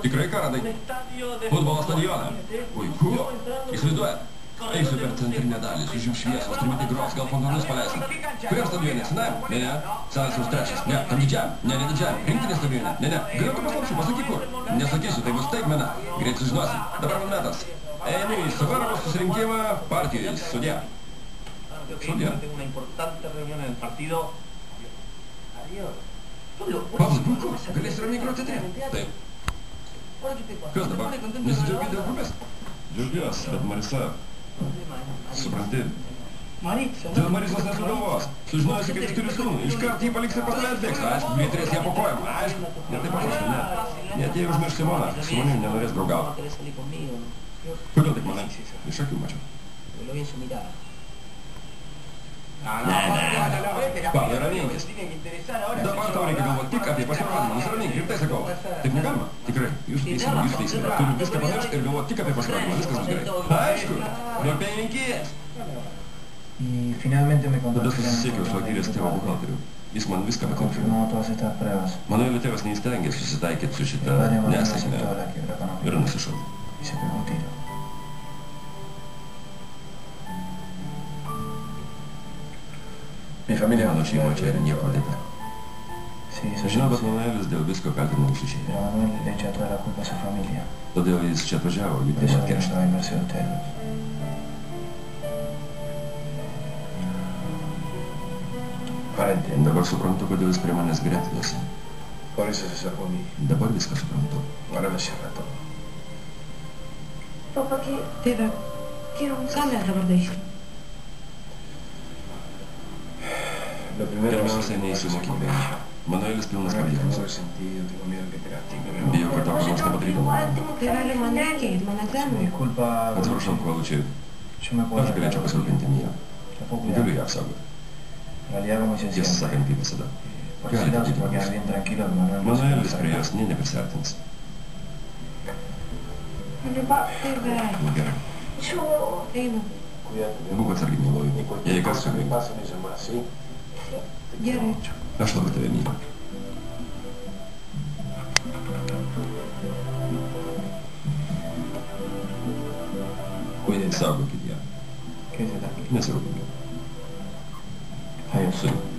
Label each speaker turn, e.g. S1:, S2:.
S1: Tikrai ką radai? Futbolo stadioną. Puiku. Įsivaizduojat? Eisiu per centrinę dalį, sužims šviesos, trimiti gros, gal fontanus paleisim. Kuriam stadione? Senajam? Ne, ne. Senasis trečias. Ne, tam didžiam. Ne, ne didžiam. Rinktinės stadione. Ne, ne. Galiu tu paslapčių, pasakyk kur. Nesakysiu, tai bus staigmena. Greit sužinosim. Dabar man metas. Einu į svarbų susirinkimą partijai. Sudė. Sudė. Pavlas, puiku. Galėsi ramiai groti teatre. Taip. Kas dabar? Nesidžiaugi dėl grupės? Džiaugiuos, bet Marisa... Supranti? Dėl Marisos nesugalvos. Sužinojusi, kad jis turi sūnų, iškart jį paliks ir pas tave atbėgs. Aišku, jie turės ją po kojom. Aišku, ne taip paprasta, ne. Net jei užmirš Simoną, su manim nenorės draugauti. Kodėl taip manai? Iš akių mačiau. Ne. Pavlai, raminkis. Dabar tau reikia galvoti tik apie pasirodymą. Nusiramink, rimtai sakau. Taip negalima? Tikrai, jūs teisime. Turiu viską pamiršti ir galvoti tik apie pasirodymą. Viskas bus gerai. Aišku, nuo penkies. Tada susisiekiau su Agirės tėvo buhalteriu. Jis man viską patvirtino. Mano tėvas neįstengė susitaikyti su šitą nesėkmę ir nusišaukė. Mano šeima čia yra nieko dėta. Žinau, bet Manuelis dėl visko kaltina mūsų šeimą. Todėl jis čia atvažiavo, liūdėm atkerštą. Dabar suprantu, kodėl jis prie manęs gretinosi. Dabar viską suprantu.
S2: Tėve, ką mes dabar darysim?
S1: Pirmiausia, neįsiu mokyklą. Manuelis pilnas pradėjimas. Bijau, kad tau ką nors nepadarydama.
S2: Tėveli, man reikia, man egzaminai.
S1: Atsiprašau, Kvalučiai. Aš galėčiau pasirūpinti Miją. Galiu ją apsaugoti. Tiesą sakant, kaip visada. Galite būti ramus. Manuelis prie jos nė neprisartins.
S2: Tėve.
S1: Gerai.
S2: Einu.
S1: Būk atsargi, mieloji. Jei kas suveik.
S2: Gerai.
S1: Aš labai tave myliu. Saugokit ją. Nesirūpinkit. Sudė.